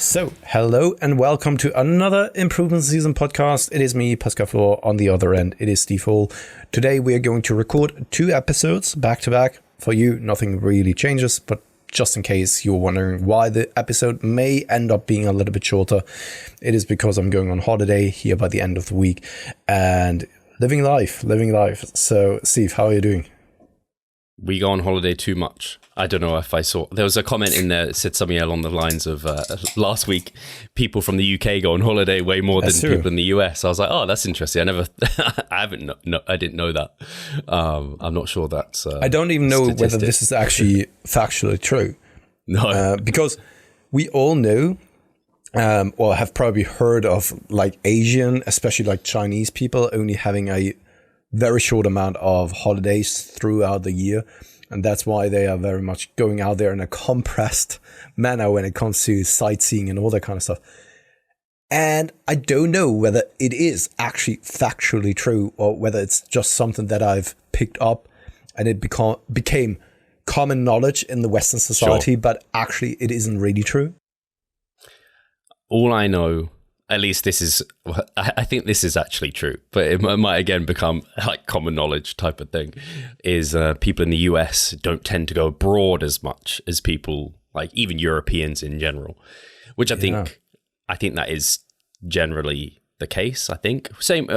So, hello and welcome to another Improvement Season podcast. It is me, Pascal Steve. On the other end, it is Steve Hall. Today, we are going to record 2 episodes back to back. For you, nothing really changes, but just in case you're wondering why the episode may end up being a little bit shorter, it is because I'm going on holiday here by the end of the week and living life. So, Steve, how are you doing? We go on holiday too much. I don't know if I saw. There was a comment in there that said something along the lines of last week, people from the UK go on holiday way more than people in the US. I was like, oh, that's interesting. I didn't know that. I'm not sure that's. I don't even know whether this is actually factually true. No, because we all know, or have probably heard of, like Asian, especially like Chinese people, only having a very short amount of holidays throughout the year. And that's why they are very much going out there in a compressed manner when it comes to sightseeing and all that kind of stuff. And I don't know whether it is actually factually true or whether it's just something that I've picked up and it became common knowledge in the Western society, sure. But actually it isn't really true. All I know, at least I think this is actually true, but it might again become like common knowledge type of thing, is people in the US don't tend to go abroad as much as people, like even Europeans in general, which I think that is generally the case. I think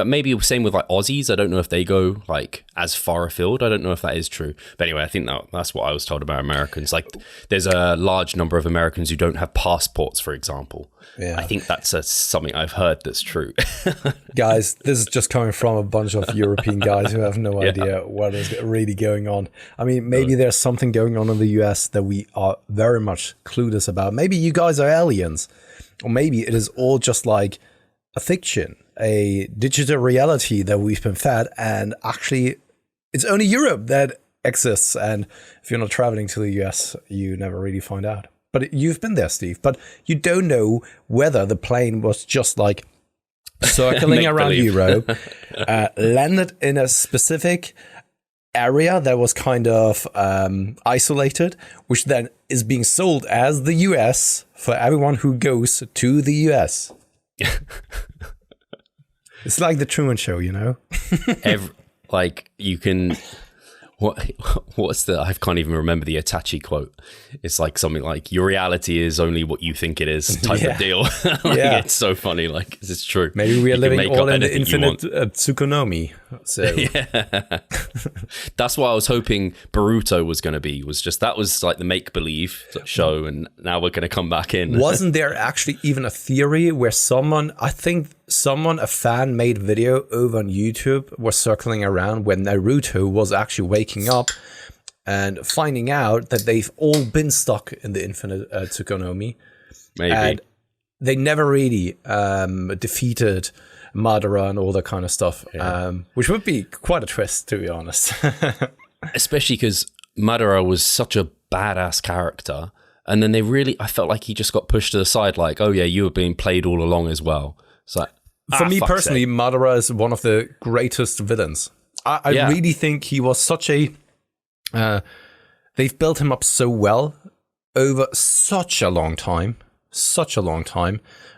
maybe same with like Aussies. I don't know if they go like as far afield. I don't know if that is true. But anyway, I think that's what I was told about Americans. Like there's a large number of Americans who don't have passports, for example. Yeah. I think that's something I've heard that's true. Guys, this is just coming from a bunch of European guys who have no idea what is really going on. I mean, maybe there's something going on in the US that we are very much clueless about. Maybe you guys are aliens, or maybe it is all just like a fiction, a digital reality that we've been fed, and actually it's only Europe that exists. And if you're not traveling to the US, you never really find out. But you've been there, Steve, but you don't know whether the plane was just like circling around Europe, landed in a specific area that was kind of isolated, which then is being sold as the US for everyone who goes to the US. It's like the Truman Show, you know? What's the, I can't even remember the Itachi quote. It's like something like, your reality is only what you think it is type of deal. It's so funny. Like, it's true. Maybe we are living all in the infinite tsukunomi. So that's what I was hoping Boruto was going to be, that was like the make-believe show. And now we're going to come back in. Wasn't there actually even a theory where a fan made video over on YouTube was circling around when Naruto was actually waking up and finding out that they've all been stuck in the infinite tsukunomi. Maybe. And they never really defeated Madara and all that kind of stuff, which would be quite a twist, to be honest. Especially because Madara was such a badass character. And then I felt like he just got pushed to the side like, oh yeah, you were being played all along as well. It's like, for me personally, Madara is one of the greatest villains. I really think he was such a... they've built him up so well over such a long time.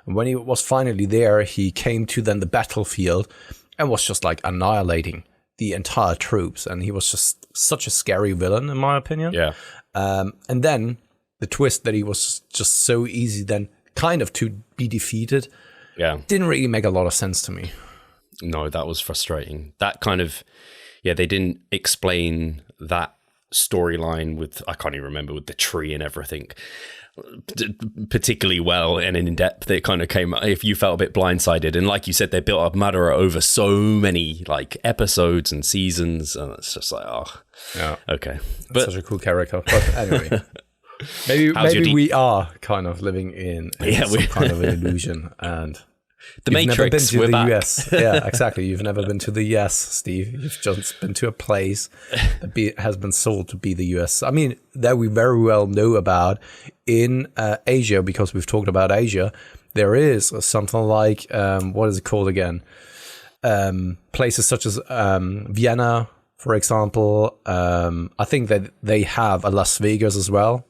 And when he was finally there, he came to then the battlefield and was just like annihilating the entire troops. And he was just such a scary villain, in my opinion. Yeah. And then the twist that he was just so easy then kind of to be defeated didn't really make a lot of sense to me. No, that was frustrating. That kind of, they didn't explain that storyline with, I can't even remember, with the tree and everything particularly well and in depth. It kind of came, if you felt a bit blindsided, and like you said, they built up Madara over so many like episodes and seasons, and it's just like, okay. But such a cool character. But anyway, maybe we are kind of living in some kind of an illusion, and the Matrix. Never been to the US. Yeah, exactly. You've never been to the US, Steve. You've just been to a place that has been sold to be the US. I mean, that we very well know about in Asia, because we've talked about Asia. There is something like, what is it called again? Places such as Vienna, for example. I think that they have a Las Vegas as well.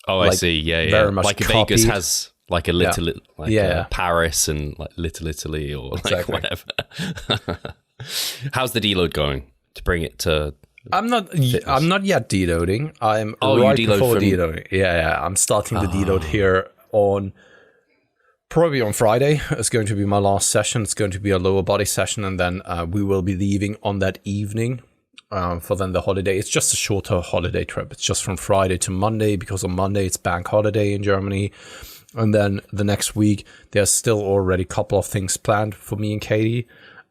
Oh, I see. Yeah. Very much like copied. Vegas has like a little, Paris and like Little Italy or like whatever. How's the deload going to bring it to? I'm not yet deloading. I'm right before deloading. Yeah. I'm starting the deload here probably on Friday. It's going to be my last session. It's going to be a lower body session, and then we will be leaving on that evening for then the holiday. It's just a shorter holiday trip. It's just from Friday to Monday, because on Monday it's bank holiday in Germany. And then the next week, there's still already a couple of things planned for me and Katie.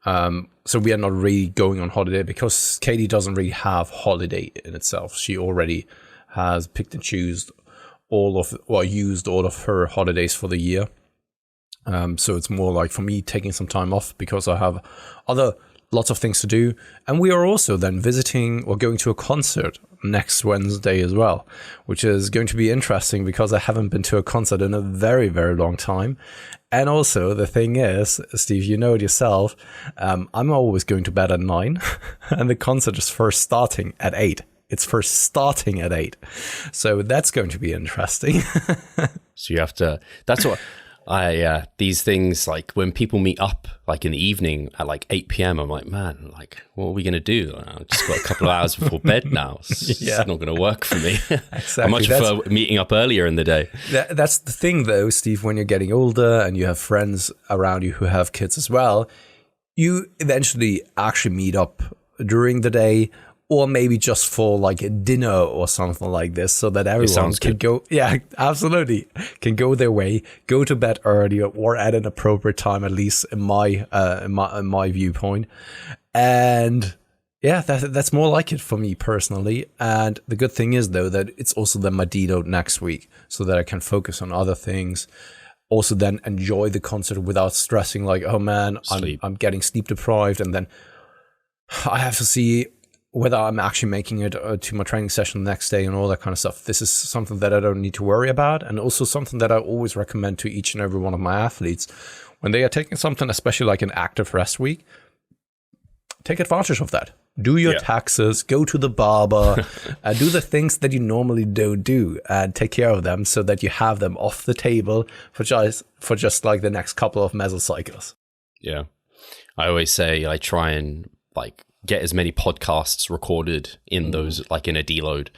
So we are not really going on holiday, because Katie doesn't really have holiday in itself. She already has picked and used all of her holidays for the year. So it's more like for me taking some time off, because I have lots of things to do. And we are also then visiting or going to a concert next Wednesday as well, which is going to be interesting, because I haven't been to a concert in a very, very long time. And also the thing is, Steve, you know it yourself, I'm always going to bed at 9 and the concert is first starting at 8. It's first starting at 8. So that's going to be interesting. So you have to, that's what these things, like when people meet up like in the evening at like 8 p.m, I'm like, man, like what are we going to do? I've just got a couple of hours before bed now. It's not going to work for me. Exactly. I much prefer meeting up earlier in the day. That's the thing though, Steve, when you're getting older and you have friends around you who have kids as well, you eventually actually meet up during the day, or maybe just for like a dinner or something like this, so that everyone can go. Yeah, absolutely. Can go their way, go to bed earlier or at an appropriate time, at least in my viewpoint. And yeah, that's more like it for me personally. And the good thing is though, that it's also then my deload next week, so that I can focus on other things. Also then enjoy the concert without stressing like, oh man, I'm getting sleep deprived. And then I have to see whether I'm actually making it to my training session the next day and all that kind of stuff. This is something that I don't need to worry about, and also something that I always recommend to each and every one of my athletes. When they are taking something, especially like an active rest week, take advantage of that. Do your taxes, go to the barber, do the things that you normally don't do, and take care of them, so that you have them off the table for just like the next couple of mesocycles. Yeah. I always say I try and like get as many podcasts recorded in those, like in a deload.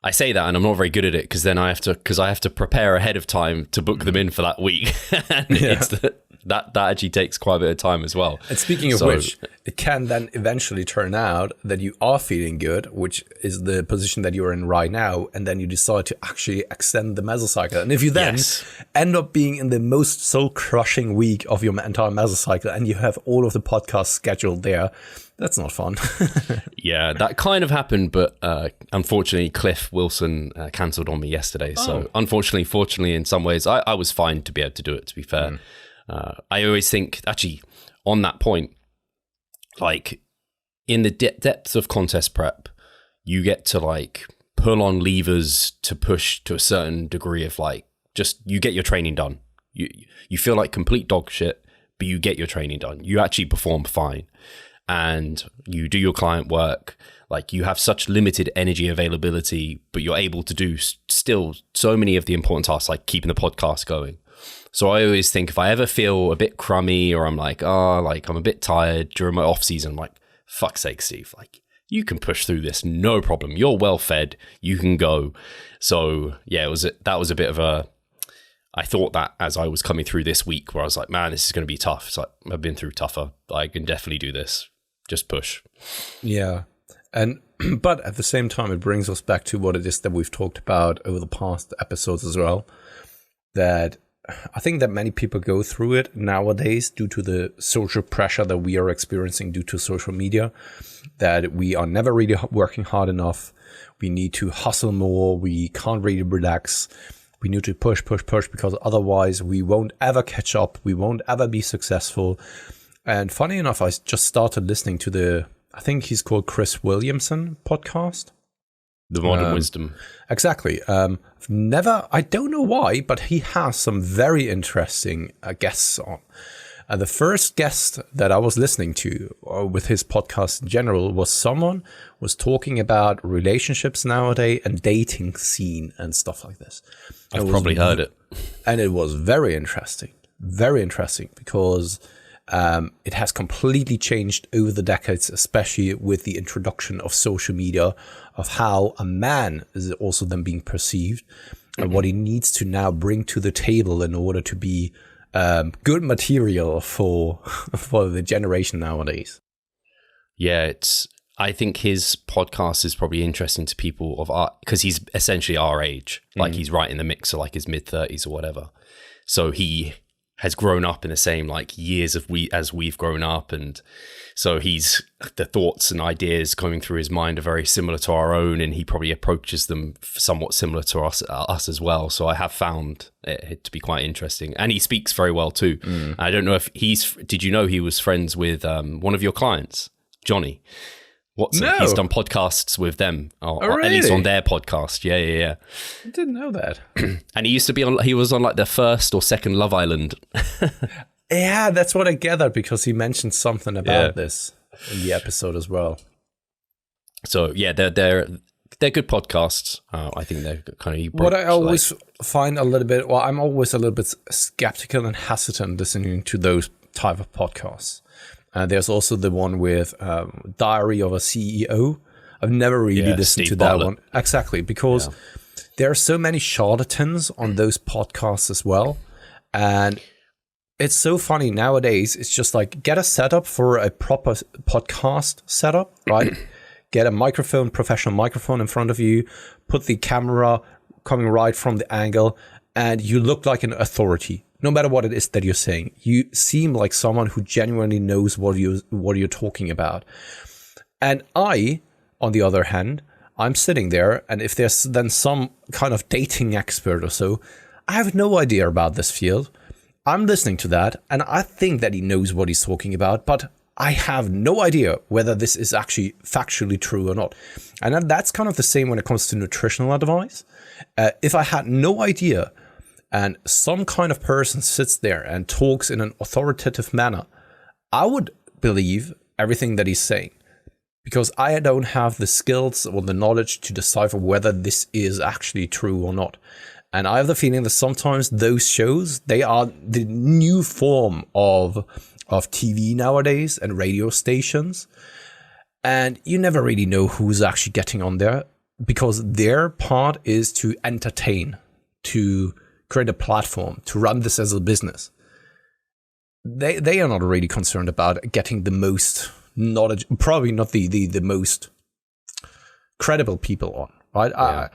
I say that and I'm not very good at it, because then I have to prepare ahead of time to book them in for that week. And that actually takes quite a bit of time as well. And speaking of which, it can then eventually turn out that you are feeling good, which is the position that you're in right now, and then you decide to actually extend the mesocycle. And if you then end up being in the most soul-crushing week of your entire mesocycle, and you have all of the podcasts scheduled there, that's not fun. Yeah, that kind of happened, but unfortunately, Cliff Wilson cancelled on me yesterday. So unfortunately, fortunately, in some ways, I was fine to be able to do it, to be fair. I always think, actually, on that point, like in the depths of contest prep, you get to like pull on levers to push to a certain degree of like, just you get your training done. You feel like complete dog shit, but you get your training done. You actually perform fine. And you do your client work, like you have such limited energy availability, but you're able to do still so many of the important tasks, like keeping the podcast going. So I always think if I ever feel a bit crummy, or I'm like, I'm a bit tired during my off season, I'm like, fuck's sake, Steve, like you can push through this, no problem. You're well fed, you can go. So yeah, that was a bit of a, I thought that as I was coming through this week, where I was like, man, this is going to be tough. It's like, I've been through tougher. I can definitely do this. Just push. Yeah. But at the same time, it brings us back to what it is that we've talked about over the past episodes as well. That I think that many people go through it nowadays due to the social pressure that we are experiencing due to social media, that we are never really working hard enough. We need to hustle more. We can't really relax. We need to push, because otherwise we won't ever catch up. We won't ever be successful. And funny enough, I just started listening to I think he's called Chris Williamson podcast. The Modern Wisdom. Exactly. I don't know why, but he has some very interesting guests on. The first guest that I was listening to with his podcast in general was talking about relationships nowadays and dating scene and stuff like this. I've probably heard it. And it was very interesting because it has completely changed over the decades, especially with the introduction of social media, of how a man is also then being perceived and what he needs to now bring to the table in order to be good material for the generation nowadays. Yeah, I think his podcast is probably interesting to people of our, because he's essentially our age. Like he's right in the mix of like his mid-30s or whatever. So he has grown up in the same like years as we've grown up, and so the thoughts and ideas coming through his mind are very similar to our own, and he probably approaches them somewhat similar to us as well. So I have found it to be quite interesting, and he speaks very well too. I don't know if did you know he was friends with one of your clients, Johnny Watson? No. He's done podcasts with them, or really? at least on their podcast. Yeah. I didn't know that. And he was on like the first or second Love Island. Yeah, that's what I gathered, because he mentioned something about this in the episode as well. So yeah, they're good podcasts. I think they're kind of what I always find a little bit. Well, I'm always a little bit skeptical and hesitant listening to those type of podcasts. There's also the one with Diary of a CEO. I've never really listened Steve to Bartlett. that one. Exactly, because there are so many charlatans on those podcasts as well. And it's so funny nowadays. It's just like, get a setup for a proper podcast setup, right? Get a microphone, professional microphone in front of you, put the camera coming right from the angle, and you look like an authority. No matter what it is that you're saying, you seem like someone who genuinely knows what you're talking about. And I, on the other hand, I'm sitting there, and if there's then some kind of dating expert or so, I have no idea about this field. I'm listening to that, and I think that he knows what he's talking about, but I have no idea whether this is actually factually true or not. And that's kind of the same when it comes to nutritional advice. If I had no idea, and some kind of person sits there and talks in an authoritative manner, I would believe everything that he's saying, because I don't have the skills or the knowledge to decipher whether this is actually true or not. And I have the feeling that sometimes those shows, they are the new form of TV nowadays and radio stations. And you never really know who's actually getting on there, because their part is to entertain, to create a platform, to run this as a business. They are not really concerned about getting the most knowledge, probably not the most credible people on, right? Yeah.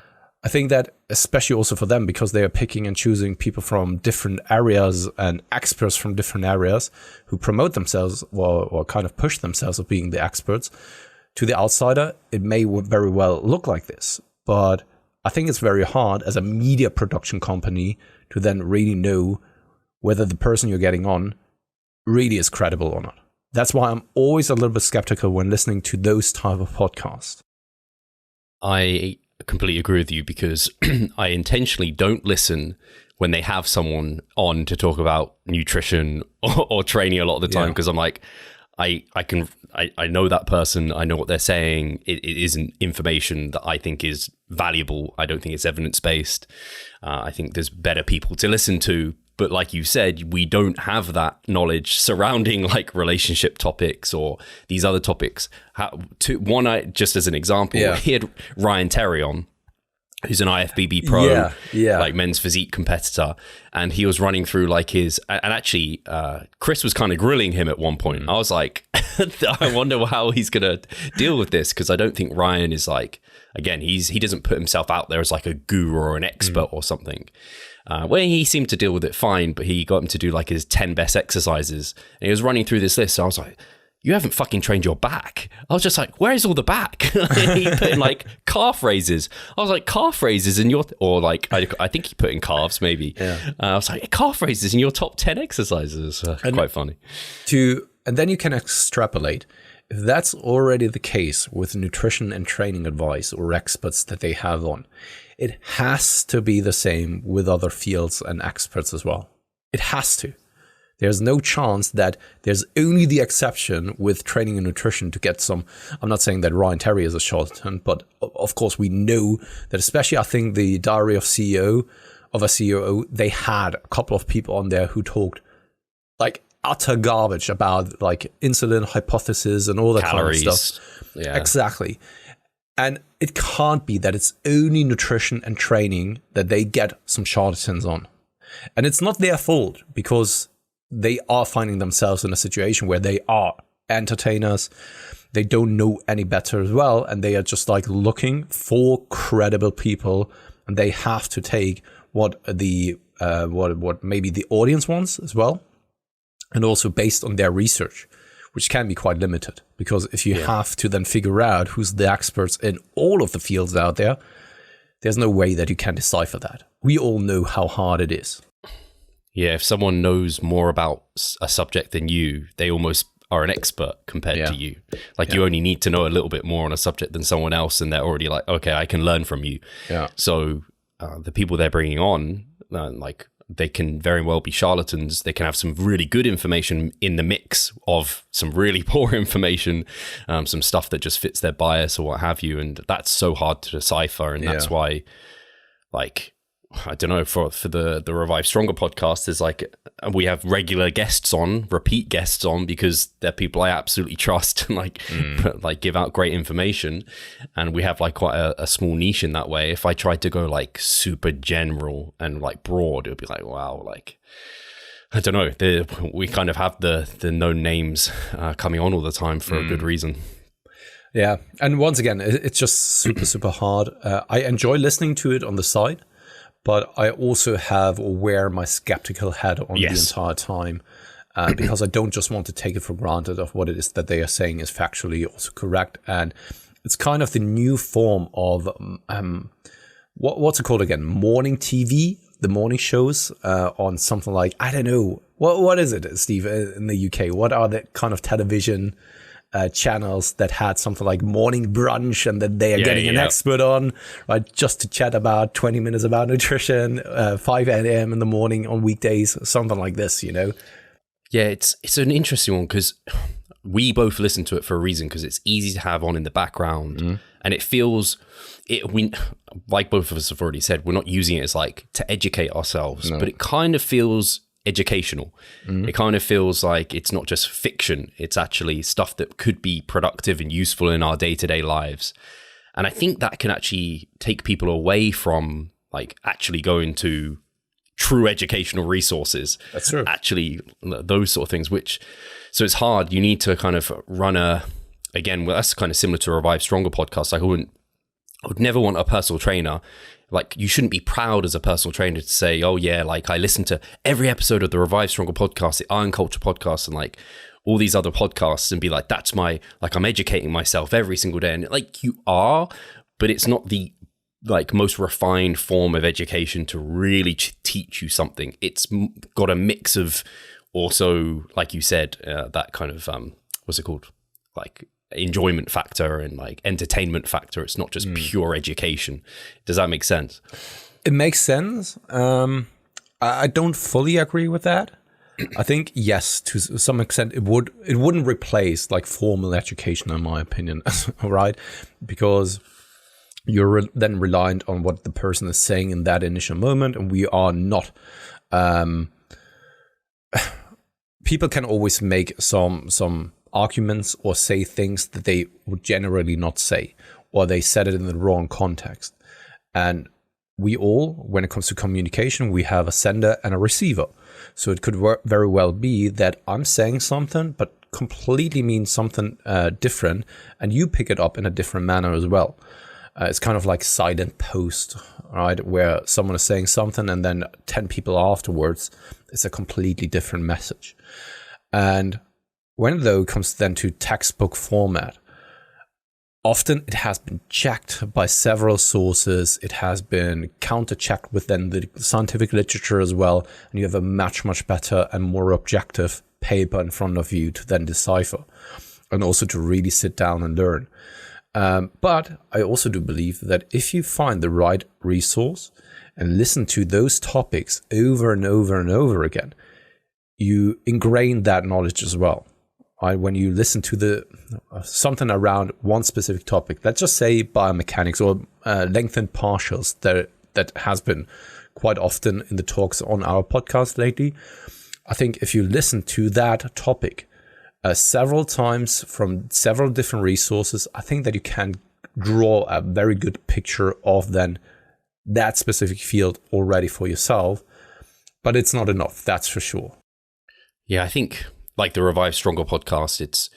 I think that especially also for them, because they are picking and choosing people from different areas and experts from different areas who promote themselves or kind of push themselves of being the experts. To the outsider, it may very well look like this, but I think it's very hard as a media production company to then really know whether the person you're getting on really is credible or not. That's why I'm always a little bit skeptical when listening to those type of podcasts. I completely agree with you, because I intentionally don't listen when they have someone on to talk about nutrition or training a lot of the time, because I'm like, I know that person, I know what they're saying. It isn't information that I think is valuable. I don't think it's evidence-based. I think there's better people to listen to. But like you said, we don't have that knowledge surrounding like relationship topics or these other topics. Just as an example, he had Ryan Terry on, who's an IFBB pro, like men's physique competitor. And he was running through like and actually Chris was kind of grilling him at one point. I was like, I wonder how he's going to deal with this, because I don't think Ryan is like, again, he doesn't put himself out there as like a guru or an expert or something. Where he seemed to deal with it fine, but he got him to do like his 10 best exercises. And he was running through this list. So I was like, you haven't fucking trained your back. I was just like, where's all the back? He put in like calf raises. I was like, calf raises in your, or like, I think he put in calves maybe. I was like, calf raises in your top 10 exercises. Quite funny. And then you can extrapolate. If that's already the case with nutrition and training advice or experts that they have on, it has to be the same with other fields and experts as well. It has to. There's no chance that there's only the exception with training and nutrition to get some. I'm not saying that Ryan Terry is a charlatan, but of course we know that, especially I think the Diary of CEO of a COO, they had a couple of people on there who talked like utter garbage about like insulin hypothesis and all that Calories. kind of stuff. Yeah. Exactly. And it can't be that it's only nutrition and training that they get some charlatans on. And it's not their fault, because they are finding themselves in a situation where they are entertainers. They don't know any better as well. And they are just like looking for credible people, and they have to take what the what maybe the audience wants as well. And also based on their research, which can be quite limited, because if you have to then figure out who's the experts in all of the fields out there, there's no way that you can decipher that. We all know how hard it is. Yeah, if someone knows more about a subject than you, they almost are an expert compared to you. Like you only need to know a little bit more on a subject than someone else, and they're already like, okay, I can learn from you. Yeah. So the people they're bringing on, like, they can very well be charlatans. They can have some really good information in the mix of some really poor information, some stuff that just fits their bias or what have you. And that's so hard to decipher. And that's why, like, I don't know, for the Revive Stronger podcast, is like, we have regular guests on, repeat guests on, because they're people I absolutely trust and like give out great information. And we have like quite a small niche in that way. If I tried to go like super general and like broad, it would be like, wow, like, I don't know. We kind of have the known names coming on all the time for a good reason. Yeah. And once again, it's just super hard. I enjoy listening to it on the side, but I also have or wear my skeptical hat on the entire time, because I don't just want to take it for granted of what it is that they are saying is factually also correct. And it's kind of the new form of, what's it called again? Morning TV, the morning shows on something like, I don't know, what is it, Steve, in the UK? What are the kind of television channels that had something like morning brunch, and then they are getting an expert on, right, just to chat about 20 minutes about nutrition, 5 a.m. in the morning on weekdays, something like this, you know? Yeah, it's an interesting one, because we both listen to it for a reason, because it's easy to have on in the background, and it feels, we, like both of us have already said, we're not using it as like to educate ourselves, but it kind of feels educational. It kind of feels like it's not just fiction, it's actually stuff that could be productive and useful in our day-to-day lives. And I think that can actually take people away from like actually going to true educational resources. That's true. Actually, those sort of things, so it's hard. You need to kind of run again, well, that's kind of similar to a Revive Stronger podcast. Like I would never want a personal trainer. Like, you shouldn't be proud as a personal trainer to say, oh yeah, like I listen to every episode of the Revive Stronger podcast, the Iron Culture podcast, and like all these other podcasts, and be like, that's my, like, I'm educating myself every single day. And like, you are, but it's not the like most refined form of education to really teach you something. It's got a mix of also, like you said, that kind of, what's it called? Like, enjoyment factor and like entertainment factor. It's not just pure education. Does that make sense? It makes sense. I don't fully agree with that. I think, yes, to some extent it wouldn't replace like formal education, in my opinion. All right, because you're then reliant on what the person is saying in that initial moment, and we are not. People can always make some arguments or say things that they would generally not say, or they said it in the wrong context. And we all, when it comes to communication, we have a sender and a receiver. So it could very well be that I'm saying something, but completely means something different, and you pick it up in a different manner as well. It's kind of like silent post, right? Where someone is saying something, and then 10 people afterwards, it's a completely different message. And when though it comes then to textbook format, often it has been checked by several sources. It has been counter-checked within the scientific literature as well. And you have a much better and more objective paper in front of you to then decipher, and also to really sit down and learn. But I also do believe that if you find the right resource and listen to those topics over and over and over again, you ingrain that knowledge as well. Right? When you listen to something around one specific topic, let's just say biomechanics or lengthened partials that has been quite often in the talks on our podcast lately. I think if you listen to that topic several times from several different resources, I think that you can draw a very good picture of then that specific field already for yourself. But it's not enough, that's for sure. Yeah, I think like the Revive Stronger podcast, it's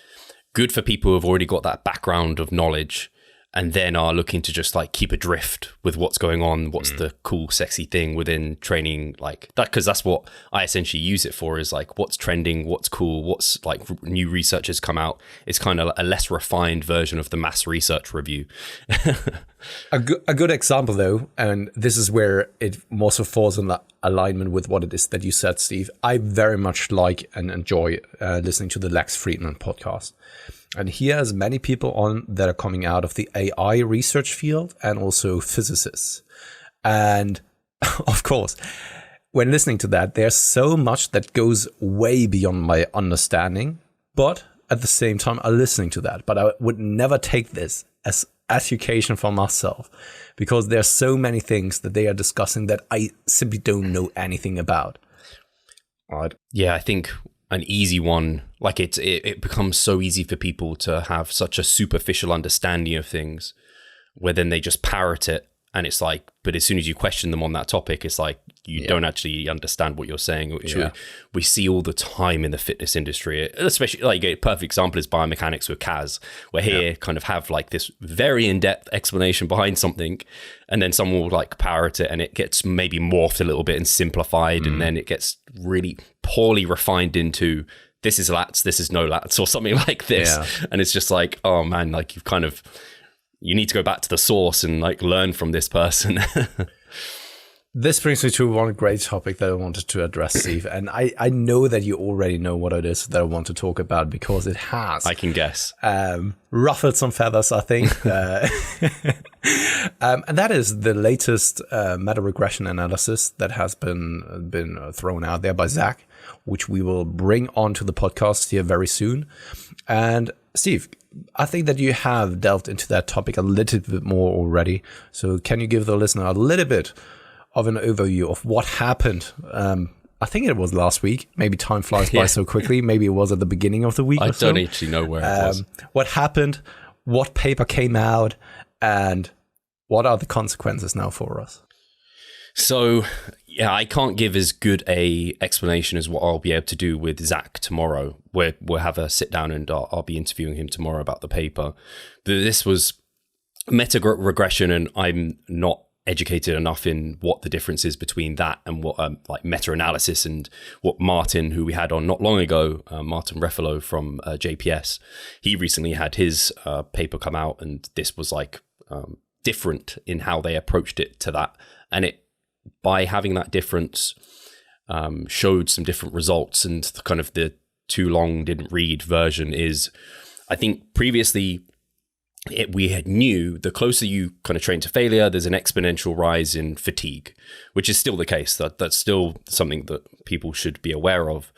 good for people who have already got that background of knowledge and then are looking to just like keep adrift with what's going on, what's the cool, sexy thing within training, like that, because that's what I essentially use it for, is like what's trending, what's cool, what's like new research has come out. It's kind of a less refined version of the mass research review. A good example though, and this is where it also falls in alignment with what it is that you said, Steve. I very much like and enjoy listening to the Lex Friedman podcast. And he has many people on that are coming out of the AI research field and also physicists. And of course, when listening to that, there's so much that goes way beyond my understanding. But at the same time, I'm listening to that. But I would never take this as education for myself, because there's so many things that they are discussing that I simply don't know anything about. Right. Yeah, I think an easy one, like it becomes so easy for people to have such a superficial understanding of things where then they just parrot it, and it's like, but as soon as you question them on that topic, it's like you don't actually understand what you're saying, which we see all the time in the fitness industry, especially like a perfect example is biomechanics with Kaz, where here kind of have like this very in-depth explanation behind something, and then someone will like parrot it and it gets maybe morphed a little bit and simplified, and then it gets really poorly refined into this is lats, this is no lats, or something like this. And it's just like, oh man, like you need to go back to the source and like learn from this person. This brings me to one great topic that I wanted to address, Steve. And I know that you already know what it is that I want to talk about, because it has. I can guess. Ruffled some feathers, I think. And that is the latest meta-regression analysis that has been thrown out there by Zach, which we will bring onto the podcast here very soon. And Steve, I think that you have delved into that topic a little bit more already. So can you give the listener a little bit of an overview of what happened? I think it was last week. Maybe time flies by so quickly. Maybe it was at the beginning of the week. I don't actually know where it was. What happened? What paper came out? And what are the consequences now for us? So, yeah, I can't give as good a explanation as what I'll be able to do with Zach tomorrow. We'll have a sit down and I'll be interviewing him tomorrow about the paper. This was meta-regression, and I'm not educated enough in what the difference is between that and what like meta-analysis, and what Martin, who we had on not long ago, Martin Refalo from JPS, he recently had his paper come out, and this was like different in how they approached it to that. And it, by having that difference, showed some different results. And kind of the too long didn't read version is, I think previously we had knew the closer you kind of train to failure, there's an exponential rise in fatigue, which is still the case. That's still something that people should be aware of.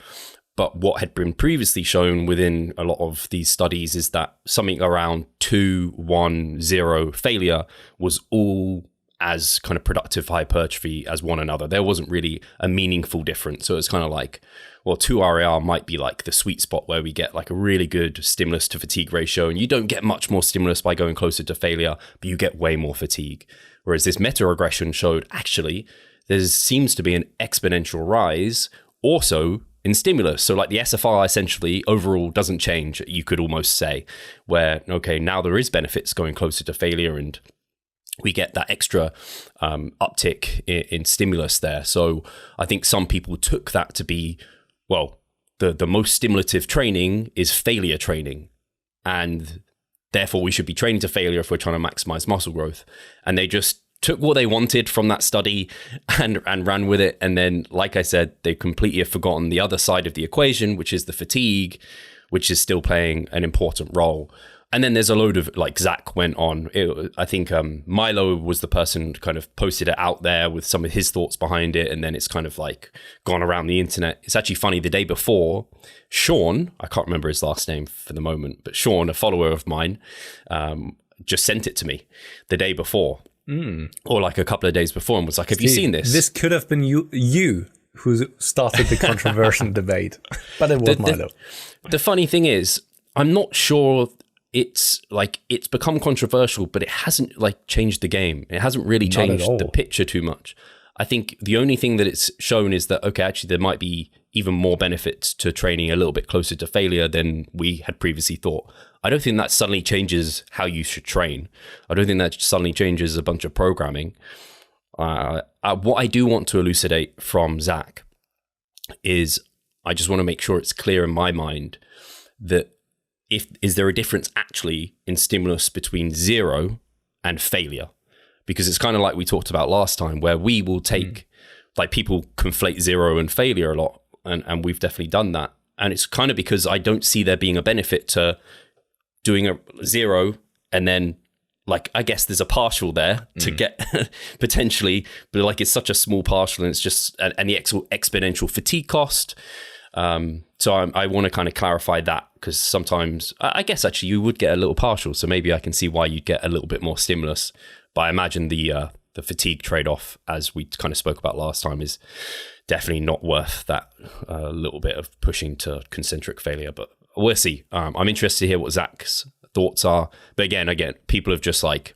But what had been previously shown within a lot of these studies is that something around 2, 1, 0 failure was all as kind of productive hypertrophy as one another. There wasn't really a meaningful difference. So it's kind of like, well, 2 RAR might be like the sweet spot where we get like a really good stimulus to fatigue ratio, and you don't get much more stimulus by going closer to failure, but you get way more fatigue. Whereas this meta-regression showed actually there seems to be an exponential rise also in stimulus. So like the SFR essentially overall doesn't change, you could almost say, where, okay, now there is benefits going closer to failure, and we get that extra uptick in stimulus there. So I think some people took that to be, well, the most stimulative training is failure training, and therefore we should be training to failure if we're trying to maximize muscle growth. And they just took what they wanted from that study and ran with it. And then, like I said, they completely have forgotten the other side of the equation, which is the fatigue, which is still playing an important role. And then there's a load of, like, Zach went on. I think Milo was the person who kind of posted it out there with some of his thoughts behind it. And then it's kind of like gone around the internet. It's actually funny, the day before, Sean, I can't remember his last name for the moment, but Sean, a follower of mine, just sent it to me the day before. or like a couple of days before and was like, have you seen this? This could have been you who started the controversial debate, but it was Milo. The funny thing is, I'm not sure it's become controversial, but it hasn't like changed the game. It hasn't really changed the picture too much. I think the only thing that it's shown is that, okay, actually there might be even more benefits to training a little bit closer to failure than we had previously thought. I don't think that suddenly changes how you should train. I don't think that suddenly changes a bunch of programming. What I do want to elucidate from Zach is I just want to make sure it's clear in my mind that is there a difference actually in stimulus between 0 and failure? Because it's kind of like we talked about last time, where we will take, like people conflate 0 and failure a lot, and we've definitely done that. And it's kind of because I don't see there being a benefit to doing a 0 and then, like, I guess there's a partial there to get potentially, but like it's such a small partial, and it's just, and the exponential fatigue cost. So I want to kind of clarify that, because sometimes I guess actually you would get a little partial. So maybe I can see why you'd get a little bit more stimulus. But I imagine the fatigue trade-off, as we kind of spoke about last time, is definitely not worth that little bit of pushing to concentric failure. But we'll see. I'm interested to hear what Zach's thoughts are. But again, people have just like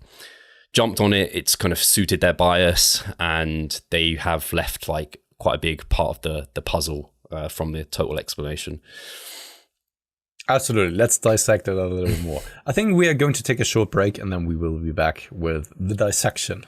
jumped on it. It's kind of suited their bias, and they have left like quite a big part of the puzzle from the total explanation. Absolutely. Let's dissect it a little bit more. I think we are going to take a short break, and then we will be back with the dissection.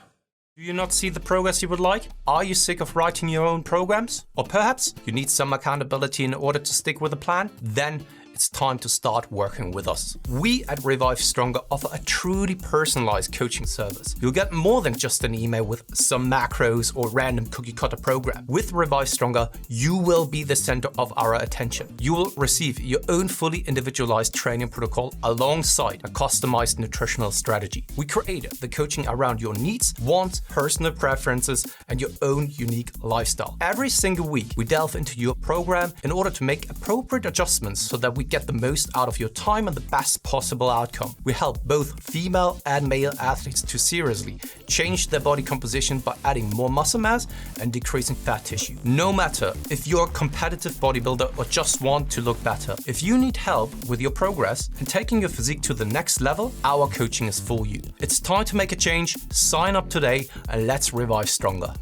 Do you not see the progress you would like? Are you sick of writing your own programs? Or perhaps you need some accountability in order to stick with a plan? Then it's time to start working with us. We at Revive Stronger offer a truly personalized coaching service. You'll get more than just an email with some macros or random cookie cutter program. With Revive Stronger, you will be the center of our attention. You will receive your own fully individualized training protocol alongside a customized nutritional strategy. We created the coaching around your needs, wants, personal preferences, and your own unique lifestyle. Every single week, we delve into your program in order to make appropriate adjustments so that we get the most out of your time and the best possible outcome. We help both female and male athletes to seriously change their body composition by adding more muscle mass and decreasing fat tissue. No matter if you're a competitive bodybuilder or just want to look better, if you need help with your progress and taking your physique to the next level, our coaching is for you. It's time to make a change. Sign up today and let's revive stronger.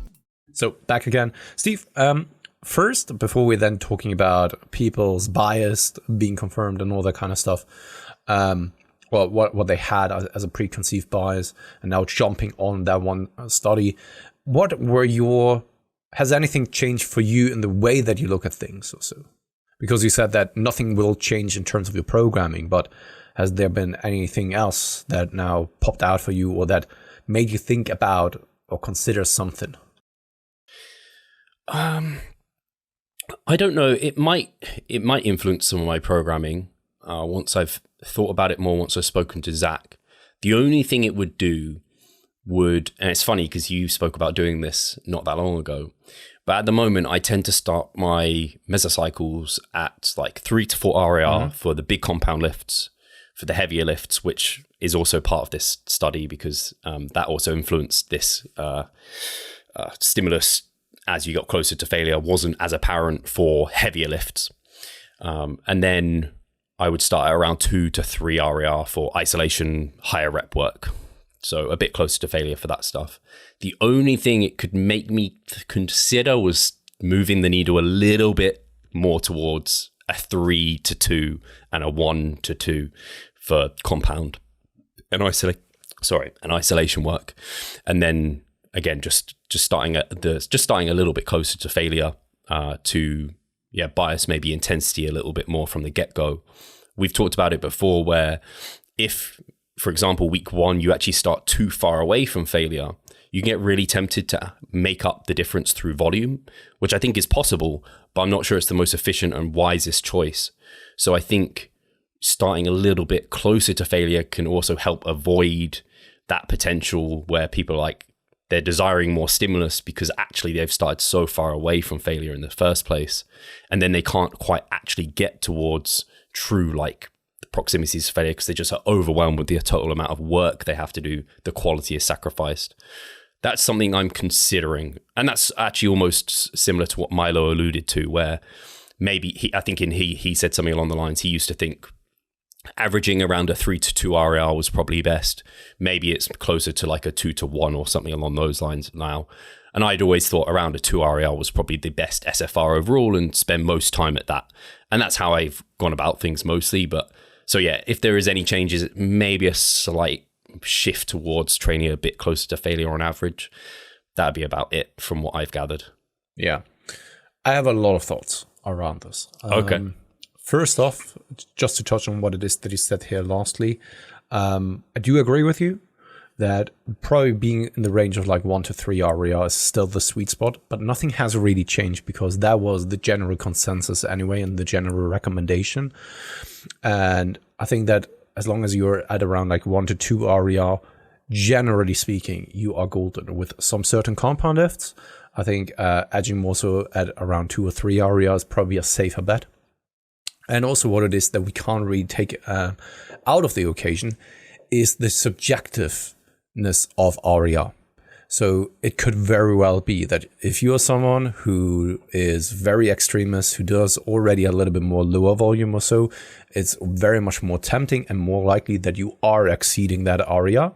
So back again. Steve, first, before we're then talking about people's bias being confirmed and all that kind of stuff, well, what they had as a preconceived bias, and now jumping on that one study, has anything changed for you in the way that you look at things also? Because you said that nothing will change in terms of your programming, but has there been anything else that now popped out for you, or that made you think about or consider something? I don't know. It might influence some of my programming once I've thought about it more, once I've spoken to Zach. The only thing it would do and it's funny because you spoke about doing this not that long ago, but at the moment I tend to start my mesocycles at like 3 to 4 RAR for the big compound lifts, for the heavier lifts, which is also part of this study because that also influenced this stimulus as you got closer to failure wasn't as apparent for heavier lifts. And then I would start at around 2 to 3 RAR for isolation, higher rep work. So a bit closer to failure for that stuff. The only thing it could make me consider was moving the needle a little bit more towards a 3 to 2 and a 1 to 2 for compound and isolation work. And then again, just starting a little bit closer to failure to bias maybe intensity a little bit more from the get-go. We've talked about it before where if, for example, week 1, you actually start too far away from failure, you can get really tempted to make up the difference through volume, which I think is possible, but I'm not sure it's the most efficient and wisest choice. So I think starting a little bit closer to failure can also help avoid that potential where people are like, they're desiring more stimulus because actually they've started so far away from failure in the first place. And then they can't quite actually get towards true like proximities to failure because they just are overwhelmed with the total amount of work they have to do. The quality is sacrificed. That's something I'm considering. And that's actually almost similar to what Milo alluded to, where maybe he said something along the lines, he used to think averaging around a 3 to 2 RER was probably best. Maybe it's closer to like a 2 to 1 or something along those lines now. And I'd always thought around a 2 RER was probably the best SFR overall and spend most time at that. And that's how I've gone about things mostly. But so yeah, if there is any changes, maybe a slight shift towards training a bit closer to failure on average. That'd be about it from what I've gathered. Yeah. I have a lot of thoughts around this. Okay. First off, just to touch on what it is that you said here lastly, I do agree with you that probably being in the range of like 1 to 3 RER is still the sweet spot, but nothing has really changed because that was the general consensus anyway and the general recommendation. And I think that as long as you're at around like 1 to 2 RER, generally speaking, you are golden. With some certain compound lifts, I think edging more so at around 2 or 3 RER is probably a safer bet. And also what it is that we can't really take out of the occasion is the subjectiveness of RER. So it could very well be that if you are someone who is very extremist, who does already a little bit more lower volume or so, it's very much more tempting and more likely that you are exceeding that RER.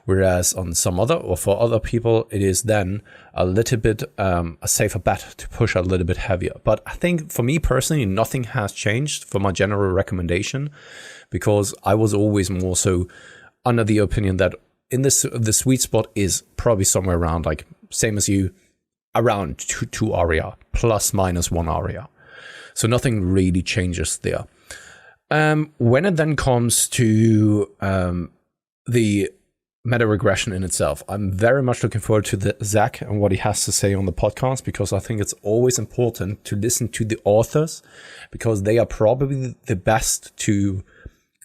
Whereas on some other, or for other people, it is then a little bit a safer bet to push a little bit heavier. But I think for me personally, nothing has changed for my general recommendation, because I was always more so under the opinion that in this, the sweet spot is probably somewhere around, like same as you, around 2 RER, plus minus 1 RER. So nothing really changes there. When it then comes to the meta-regression in itself, I'm very much looking forward to Zach and what he has to say on the podcast, because I think it's always important to listen to the authors, because they are probably the best to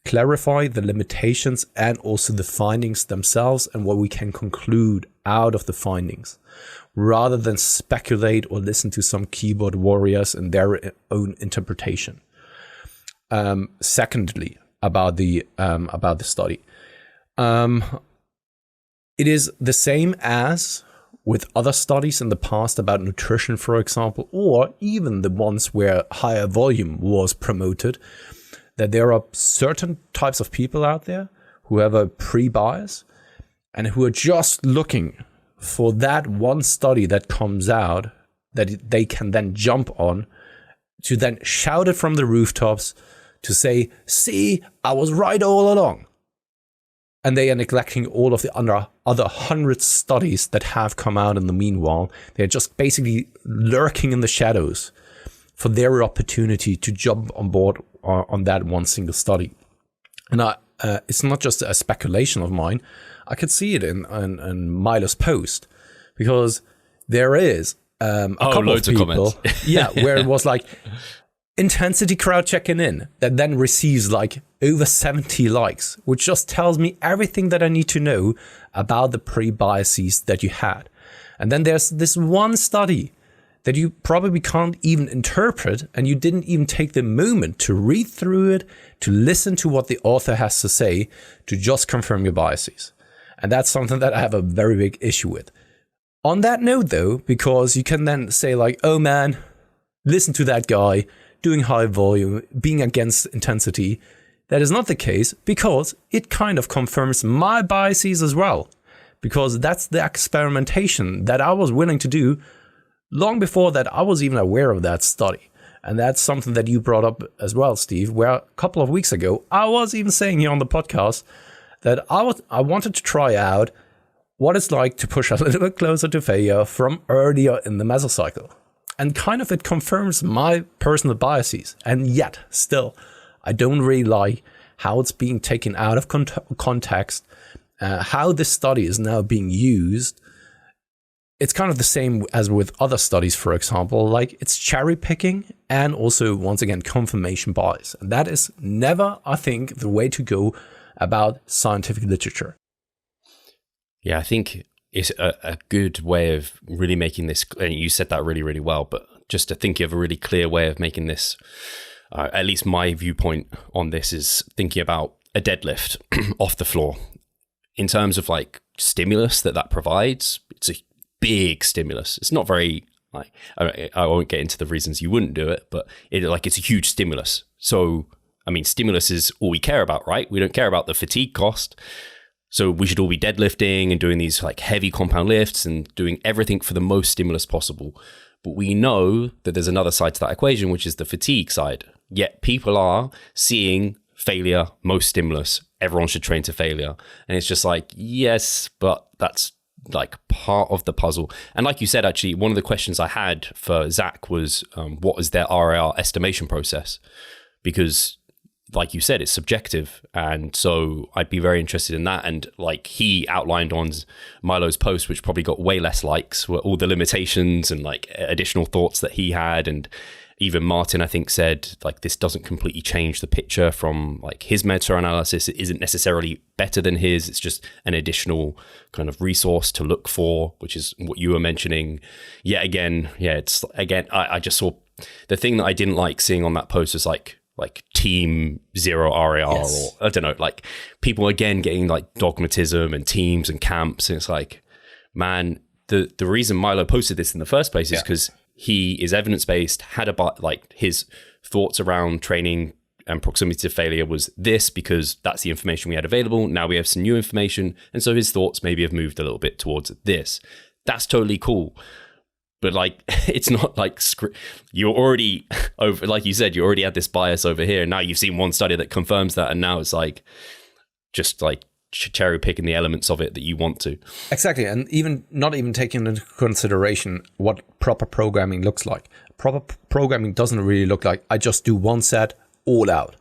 clarify the limitations and also the findings themselves and what we can conclude out of the findings, rather than speculate or listen to some keyboard warriors and their own interpretation. Secondly, about the study. It is the same as with other studies in the past about nutrition, for example, or even the ones where higher volume was promoted, that there are certain types of people out there who have a pre-bias and who are just looking for that one study that comes out that they can then jump on to then shout it from the rooftops to say, see, I was right all along. And they are neglecting all of the other 100 studies that have come out in the meanwhile. They're just basically lurking in the shadows for their opportunity to jump on board on that one single study. And it's not just a speculation of mine. I could see it in Milo's post, because there is a couple of people, where it was like intensity crowd checking in that then receives like over 70 likes, which just tells me everything that I need to know about the pre-biases that you had. And then there's this one study that you probably can't even interpret, and you didn't even take the moment to read through it, to listen to what the author has to say, to just confirm your biases. And that's something that I have a very big issue with. On that note though, because you can then say like, oh man, listen to that guy doing high volume, being against intensity. That is not the case, because it kind of confirms my biases as well, because that's the experimentation that I was willing to do long before that I was even aware of that study. And that's something that you brought up as well, Steve, where a couple of weeks ago, I was even saying here on the podcast that I wanted to try out what it's like to push a little bit closer to failure from earlier in the mesocycle. And kind of it confirms my personal biases. And yet, still, I don't really like how it's being taken out of context, how this study is now being used. It's kind of the same as with other studies, for example, like it's cherry picking and also, once again, confirmation bias. And that is never, I think, the way to go about scientific literature. Yeah, I think it's a good way of really making this, and you said that really, really well, but just to think of a really clear way of making this at least my viewpoint on this is thinking about a deadlift off the floor. In terms of like stimulus that provides, it's a big stimulus. It's not very, like, I won't get into the reasons you wouldn't do it, but it's a huge stimulus. So, I mean, stimulus is all we care about, right? We don't care about the fatigue cost. So we should all be deadlifting and doing these like heavy compound lifts and doing everything for the most stimulus possible. But we know that there's another side to that equation, which is the fatigue side. Yet people are seeing failure, most stimulus. Everyone should train to failure. And it's just like, yes, but that's like part of the puzzle. And like you said, actually, one of the questions I had for Zach was, what is their RAR estimation process? Because like you said, it's subjective. And so I'd be very interested in that. And like he outlined on Milo's post, which probably got way less likes, were all the limitations and like additional thoughts that he had. And even Martin, I think, said like this doesn't completely change the picture from like his meta-analysis. It isn't necessarily better than his. It's just an additional kind of resource to look for, which is what you were mentioning. Yet again, it's again, I just saw the thing that I didn't like seeing on that post was like team zero RAR, yes. Or I don't know, like people again getting like dogmatism and teams and camps. And it's like, man, the reason Milo posted this in the first place is because he is evidence-based, had like his thoughts around training and proximity to failure was this because that's the information we had available. Now we have some new information. And so his thoughts maybe have moved a little bit towards this. That's totally cool. But like, it's not like you're already over, like you said, you already had this bias over here. And now you've seen one study that confirms that. And now it's like, just like cherry picking the elements of it that you want to. Exactly. And even not even taking into consideration what proper programming looks like. Proper programming doesn't really look like, I just do one set all out.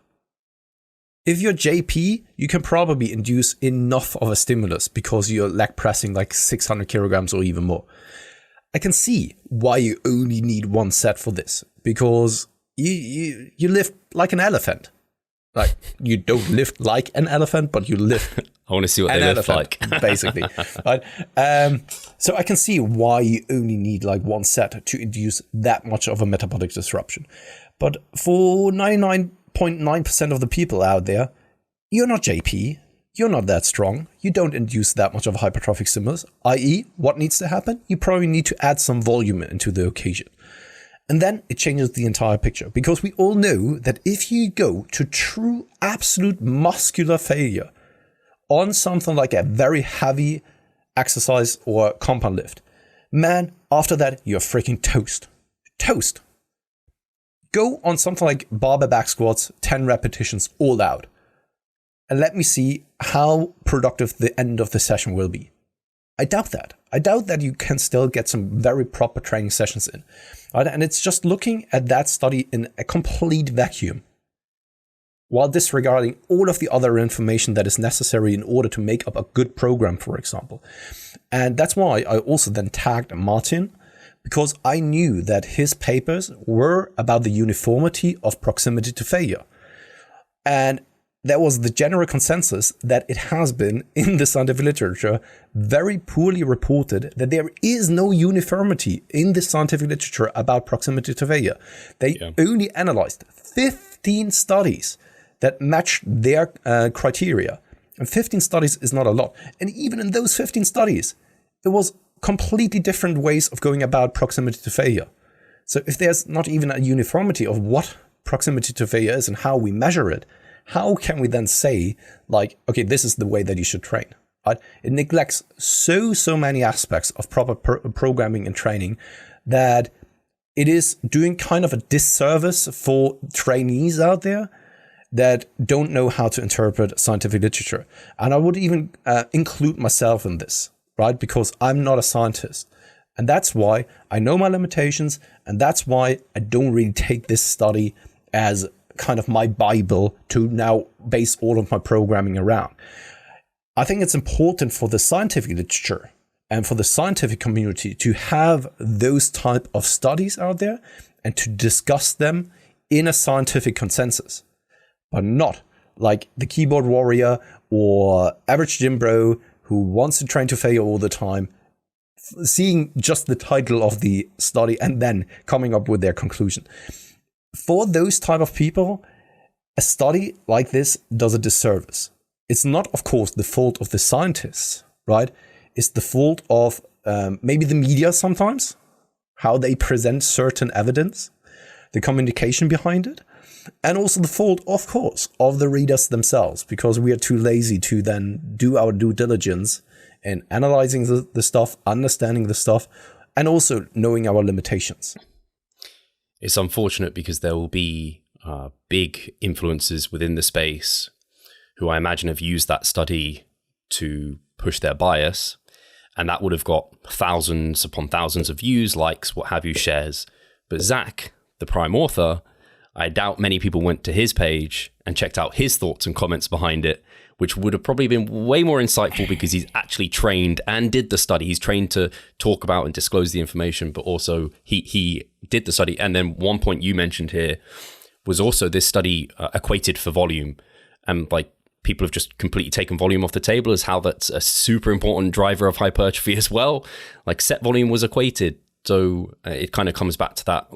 If you're JP, you can probably induce enough of a stimulus because you're leg pressing like 600 kilograms or even more. I can see why you only need one set for this, because you lift like an elephant. Like, you don't lift like an elephant, but you lift I want to see what they lift like. Basically. Right? So I can see why you only need like one set to induce that much of a metabolic disruption. But for 99.9% of the people out there, you're not JP. You're not that strong. You don't induce that much of a hypertrophic stimulus, i.e. what needs to happen? You probably need to add some volume into the occasion. And then it changes the entire picture, because we all know that if you go to true absolute muscular failure on something like a very heavy exercise or compound lift, man, after that, you're freaking toast. Toast. Go on something like barbell back squats, 10 repetitions all out. And let me see how productive the end of the session will be. I doubt that. I doubt that you can still get some very proper training sessions in. Right? And it's just looking at that study in a complete vacuum, while disregarding all of the other information that is necessary in order to make up a good program, for example. And that's why I also then tagged Martin, because I knew that his papers were about the uniformity of proximity to failure. And there was the general consensus that it has been in the scientific literature very poorly reported that there is no uniformity in the scientific literature about proximity to failure. They only analyzed 15 studies that matched their criteria. And 15 studies is not a lot. And even in those 15 studies, it was completely different ways of going about proximity to failure. So if there's not even a uniformity of what proximity to failure is and how we measure it, how can we then say, like, okay, this is the way that you should train? Right? It neglects so many aspects of proper programming and training that it is doing kind of a disservice for trainees out there that don't know how to interpret scientific literature. And I would even include myself in this, right? Because I'm not a scientist. And that's why I know my limitations. And that's why I don't really take this study as kind of my Bible to now base all of my programming around. I think it's important for the scientific literature and for the scientific community to have those type of studies out there and to discuss them in a scientific consensus, but not like the keyboard warrior or average gym bro who wants to train to failure all the time, seeing just the title of the study and then coming up with their conclusion. for those type of people, a study like this does a disservice. It's not, of course, the fault of the scientists, right? It's the fault of maybe the media sometimes, how they present certain evidence, the communication behind it, and also the fault, of course, of the readers themselves, because we are too lazy to then do our due diligence in analyzing the stuff, understanding the stuff, and also knowing our limitations. It's unfortunate because there will be big influencers within the space who I imagine have used that study to push their bias, and that would have got thousands upon thousands of views, likes, what have you, shares. But Zach, the prime author, I doubt many people went to his page and checked out his thoughts and comments behind it, which would have probably been way more insightful because he's actually trained and did the study. He's trained to talk about and disclose the information, but also he did the study. And then one point you mentioned here was also this study equated for volume. And like, people have just completely taken volume off the table as how that's a super important driver of hypertrophy as well. Like, set volume was equated. So it kind of comes back to that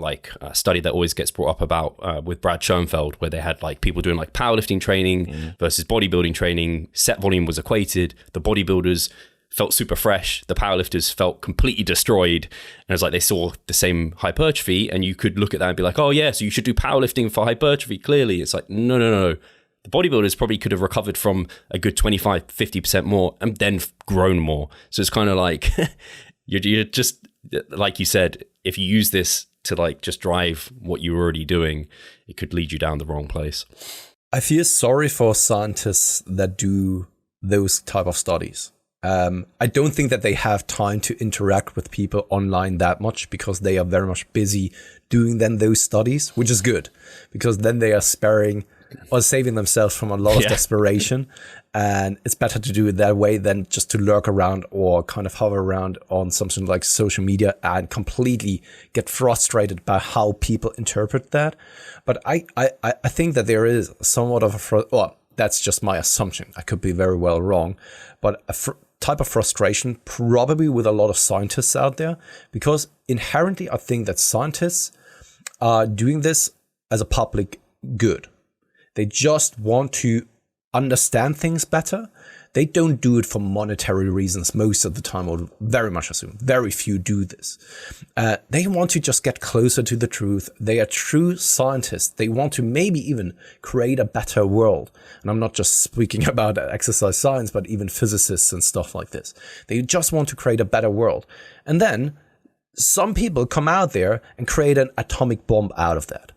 study that always gets brought up about with Brad Schoenfeld, where they had like people doing like powerlifting training versus bodybuilding training. Set volume was equated. The bodybuilders felt super fresh. The powerlifters felt completely destroyed. And it's like they saw the same hypertrophy, and you could look at that and be like, oh yeah, so you should do powerlifting for hypertrophy. Clearly, it's like, no. The bodybuilders probably could have recovered from a good 25, 50% more and then grown more. So it's kind of like you're just, like you said, if you use this to like just drive what you're already doing, it could lead you down the wrong place. I feel sorry for scientists that do those type of studies. I don't think that they have time to interact with people online that much, because they are very much busy doing then those studies, which is good, because then they are sparing or saving themselves from a lot of desperation. And it's better to do it that way than just to lurk around or kind of hover around on something like social media and completely get frustrated by how people interpret that. But I think that there is somewhat of well, that's just my assumption. I could be very well wrong, but a type of frustration probably with a lot of scientists out there, because inherently I think that scientists are doing this as a public good. They just want to understand things better. They don't do it for monetary reasons most of the time, or very much assume. Very few do this. They want to just get closer to the truth. They are true scientists. They want to maybe even create a better world. And I'm not just speaking about exercise science, but even physicists and stuff like this. They just want to create a better world. And then some people come out there and create an atomic bomb out of that.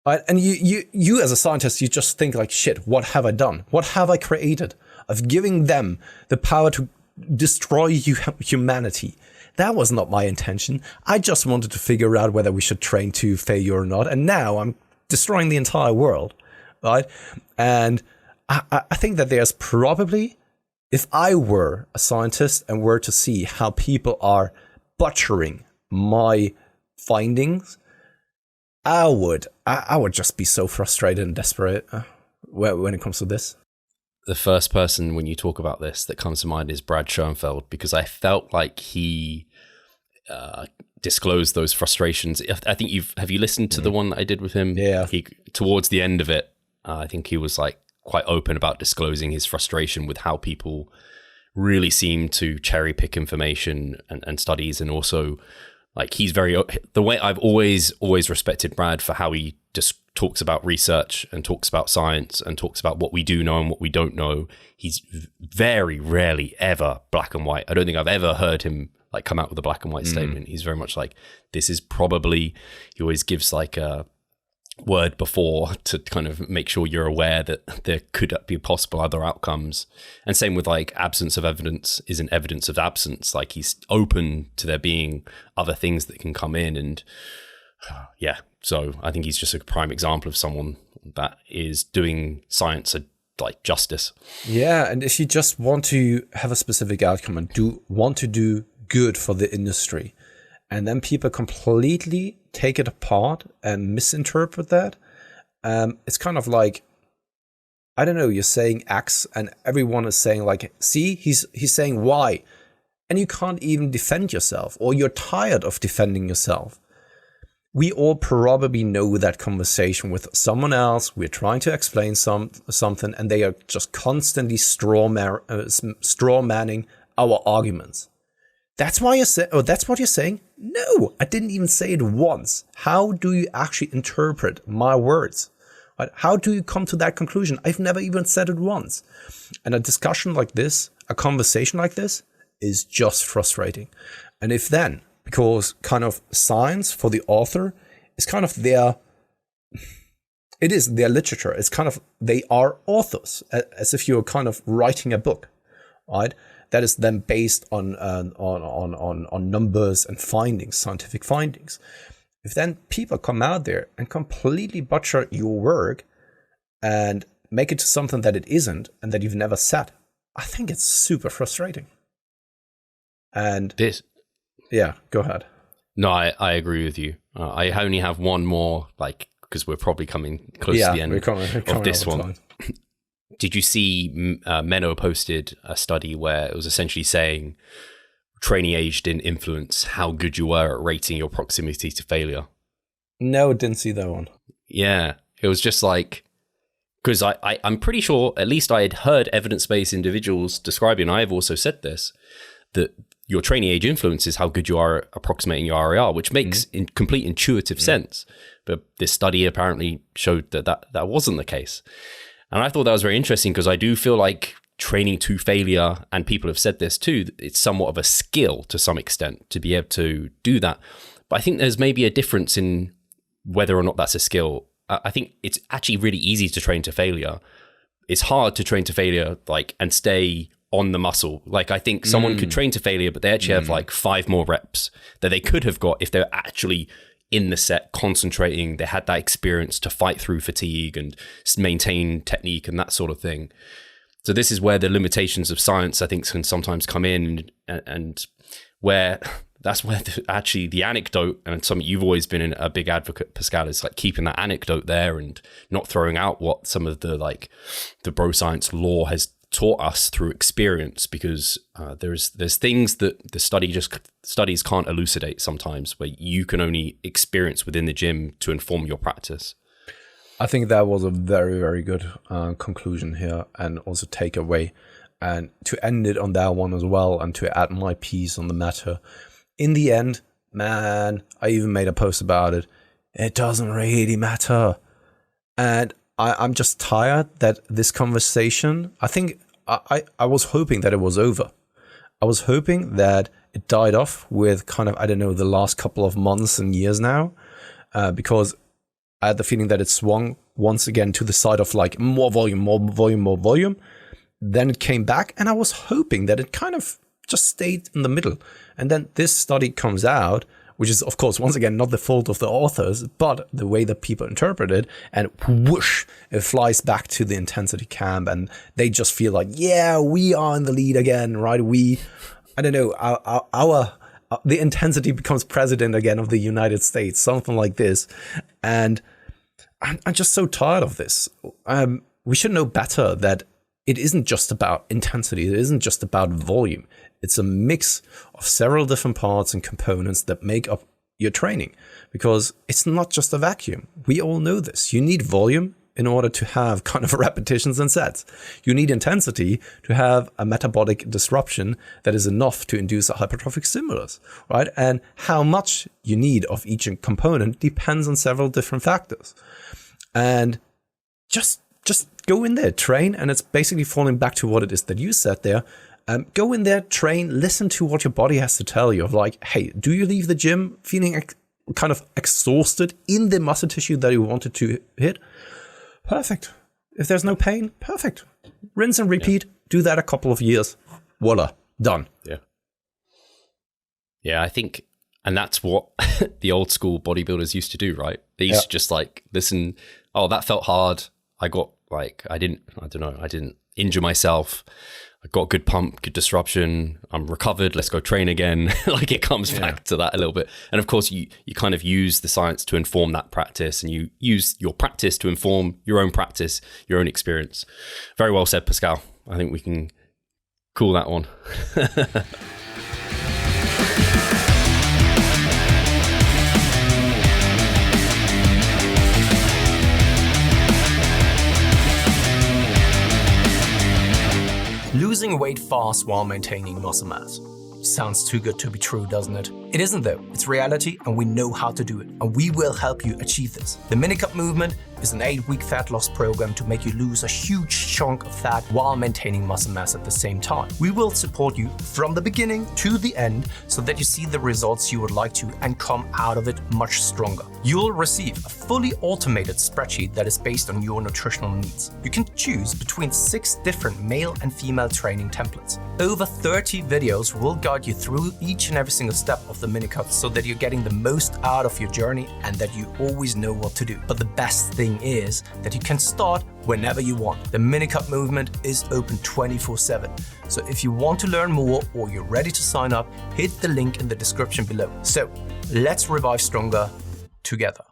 Right? And you as a scientist, you just think like, shit, what have I done? What have I created? Of giving them the power to destroy humanity. That was not my intention. I just wanted to figure out whether we should train to failure or not. And now I'm destroying the entire world, right? And I think that there's probably, if I were a scientist and were to see how people are butchering my findings, I would just be so frustrated and desperate when it comes to this. The first person when you talk about this that comes to mind is Brad Schoenfeld, because I felt like he disclosed those frustrations. I think have you listened to the one that I did with him? Yeah. Towards the end of it, I think he was like quite open about disclosing his frustration with how people really seem to cherry pick information and studies, and also like he's the way I've always respected Brad for how he just talks about research and talks about science and talks about what we do know and what we don't know. He's very rarely ever black and white. I don't think I've ever heard him like come out with a black and white statement. He's very much like, this is probably, he always gives like a word before to kind of make sure you're aware that there could be possible other outcomes. And same with like absence of evidence isn't evidence of absence. Like he's open to there being other things that can come in. And yeah, so I think he's just a prime example of someone that is doing science like justice. Yeah, and if you just want to have a specific outcome and want to do good for the industry, and then people completely take it apart and misinterpret that, it's kind of like, I don't know, you're saying X and everyone is saying like, see, he's saying Y, and you can't even defend yourself, or you're tired of defending yourself. we all probably know that conversation with someone else. We're trying to explain something, and they are just constantly straw manning our arguments. That's why that's what you're saying? No, I didn't even say it once. How do you actually interpret my words? Right? How do you come to that conclusion? I've never even said it once. And a discussion like this, a conversation like this, is just frustrating. And if then, because kind of science for the author is kind of their literature. It's kind of, they are authors, as if you're kind of writing a book, right? That is then based on numbers and findings, scientific findings. If then people come out there and completely butcher your work and make it to something that it isn't and that you've never said, I think it's super frustrating. And yeah, go ahead. No, I agree with you. I only have one more, because we're probably coming close to the end of this one. Did you see Menno posted a study where it was essentially saying training age didn't influence how good you were at rating your proximity to failure? No, didn't see that one. Yeah, it was just because I'm pretty sure, at least I had heard evidence-based individuals describing, and I have also said this, that your training age influences how good you are at approximating your RAR, which makes complete intuitive sense. But this study apparently showed that wasn't the case. And I thought that was very interesting because I do feel like training to failure, and people have said this too, it's somewhat of a skill to some extent to be able to do that. But I think there's maybe a difference in whether or not that's a skill. I think it's actually really easy to train to failure. It's hard to train to failure, and stay on the muscle. I think someone could train to failure, but they actually have 5 more reps that they could have got if they're actually in the set, concentrating. They had that experience to fight through fatigue and maintain technique and that sort of thing. So this is where the limitations of science, I think, can sometimes come in, and where that's where actually the anecdote, and something you've always been a big advocate, Pascal, is keeping that anecdote there and not throwing out what some of the bro science lore has taught us through experience, because there's things that the studies can't elucidate sometimes, where you can only experience within the gym to inform your practice. I think that was a very, very good conclusion here, and also takeaway. And to end it on that one as well, and to add my piece on the matter, in the end, man, I even made a post about it. It doesn't really matter. And I'm just tired that this conversation, I think I was hoping that it was over. I was hoping that it died off with kind of, I don't know, the last couple of months and years now, because I had the feeling that it swung once again to the side of more volume, more volume, more volume. Then it came back, and I was hoping that it kind of just stayed in the middle. And then this study comes out, which is, of course, once again, not the fault of the authors, but the way that people interpret it, and whoosh, it flies back to the intensity camp, and they just feel yeah, we are in the lead again, right? I don't know, the intensity becomes president again of the United States, something like this. And I'm just so tired of this. We should know better that it isn't just about intensity. It isn't just about volume. It's a mix of several different parts and components that make up your training, because it's not just a vacuum. We all know this. You need volume in order to have kind of repetitions and sets. You need intensity to have a metabolic disruption that is enough to induce a hypertrophic stimulus, right? And how much you need of each component depends on several different factors. And just go in there, train, and it's basically falling back to what it is that you said there. Go in there, train, listen to what your body has to tell you of hey, do you leave the gym feeling kind of exhausted in the muscle tissue that you wanted to hit? Perfect. If there's no pain, perfect. Rinse and repeat. Yeah. Do that a couple of years. Voila, done. Yeah. Yeah, I think, and that's what the old school bodybuilders used to do, right? They used to just listen, oh, that felt hard. I got I didn't injure myself. I got good pump, good disruption. I'm recovered. Let's go train again. It comes back to that a little bit. And of course, you kind of use the science to inform that practice, and you use your practice to inform your own practice, your own experience. Very well said, Pascal. I think we can call that one. Losing weight fast while maintaining muscle mass. Sounds too good to be true, doesn't it? It isn't though. It's reality and we know how to do it. And we will help you achieve this. The Minicut Movement is an 8-week fat loss program to make you lose a huge chunk of fat while maintaining muscle mass at the same time. We will support you from the beginning to the end so that you see the results you would like to and come out of it much stronger. You'll receive a fully automated spreadsheet that is based on your nutritional needs. You can choose between 6 different male and female training templates. Over 30 videos will guide you through each and every single step of the Minicut so that you're getting the most out of your journey and that you always know what to do. But the best thing is that you can start whenever you want. The Minicut Movement is open 24/7. So if you want to learn more or you're ready to sign up, hit the link in the description below. So let's revive stronger together.